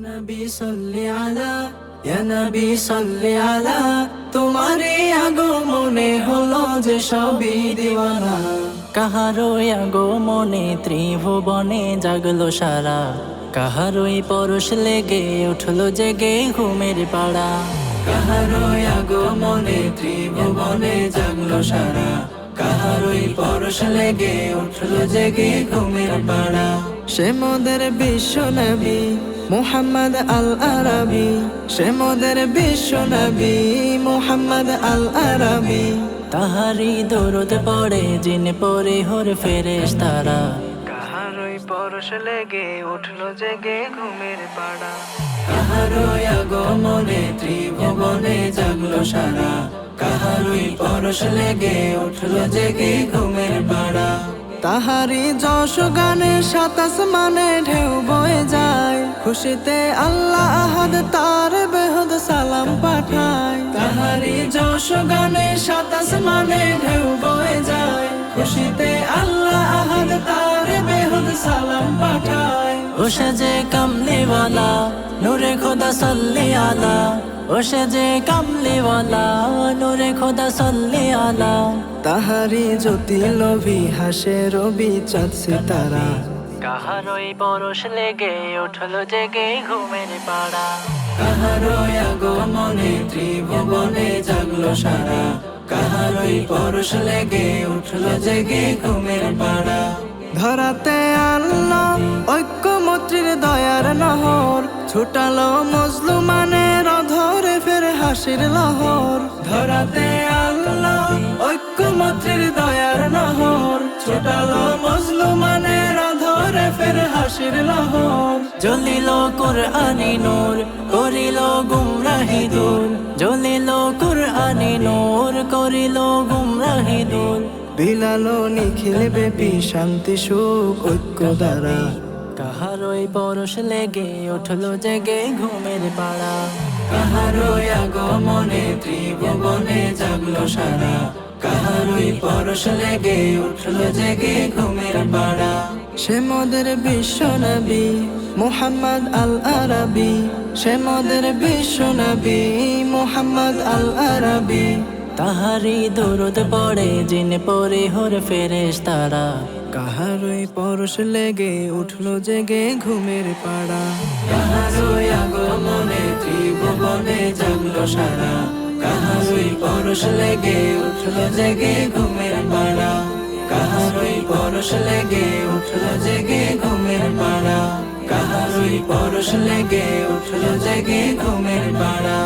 নবী সাল্লি আলা, ইয়া নবী সাল্লি আলা, তোমারই আগমনে হলো যে সবই দিওয়ানা। কাহারই আগমনে ত্রিভুবনে জাগলো সারা, কাহারই পরশ লেগে উঠলো জেগে ঘুমের পাড়া। কাহারই আগমনে ত্রিভুবনে জাগলো সারা, কাহারই পরশ লেগে উঠলো জেগে ঘুমের পাড়া। সে মোদের বিশ্ব নবী মুহাম্মদ আল আরবি, সে মোদের বিশ্ব নবী মুহাম্মদ আল আরবি। তাহারি দরুদ পড়ে জিন পরে হোর ফেরেশতারা, কাহারই পরশ লেগে উঠলো জেগে ঘুমের পাড়া। কাহারই আগমনে ত্রিভুবনে জাগলো সারা, কাহারই পরশ লেগে উঠলো জেগে ঘুমের পাড়া। তাহারি যশ গানে সাতাশ মানে ঢেউ বয়ে যায়, খুশিতে আল্লাহ আহাদ তার বেহদ সালাম পাঠায়। তাহারি যশ গানে সাতাশ মানে ঢেউ বয়ে যায়, খুশিতে আল্লাহ আহাদ তার বেহদ সালাম পাঠায়। ও সে যে কামলিওয়ালা নূরে খোদা সাল্লি আলা, ও সে যে কামলিওয়ালা নূরে খোদা সাল্লি আলা। তাহারি জ্যোতি লোভী হাসে রবি চাঁদ সিতারা, কাহারই পরশ লেগে উঠলো জেগে ঘুমের পাড়া। কাহারই আগমনে ত্রিভুবনে জাগলো সারা, কাহারই পরশ লেগে উঠলো জেগে ঘুমের পাড়া। ধরাতে আল্লাহ ঐক্যমত্রীর দয়ার নহর, ছুটালো মজলুমানের অধরে ফের হাসির লহর। ধরাতে আল্লাহ ঐক্যমত্রীর দয়ার নহর, ছুটালো মজলুমানের অধরে ফের হাসির লহর। জ্বলিল কুরআনি নূর করিল গুমরাহি দূর, জ্বলিল কুরআনি নূর করিল গুমরাহি দূর। বিলালো নিখিল ব্যাপী শান্তি সুখ ঐক্য দ্বারা, কাহারই পরশ লেগে উঠলো জেগে ঘুমের পাড়া। কাহারই আগমনে ত্রিভুবনে জাগলো সারা, কাহারই পরশ লেগে উঠলো জেগে ঘুমের পাড়া। সে মোদের বিশ্ব নবী মুহাম্মদ আল আরবি, সে মোদের বিশ্ব নবী মুহাম্মদ আল আরবি। তাহারি দরুদ পড়ে জিন পরে হোর ফেরেশতারা, কাহারই পরশ লেগে উঠলো জেগে ঘুমের পাড়া। কাহারই আগমনে ত্রিভুবনে জাগলো সারা, কাহারই পরশ লেগে উঠলো জেগে ঘুমের পাড়া। কাহারই পরশ লেগে উঠলো জেগে ঘুমের পাড়া, কাহারই পরশ লেগে উঠলো জেগে ঘুমের পাড়া।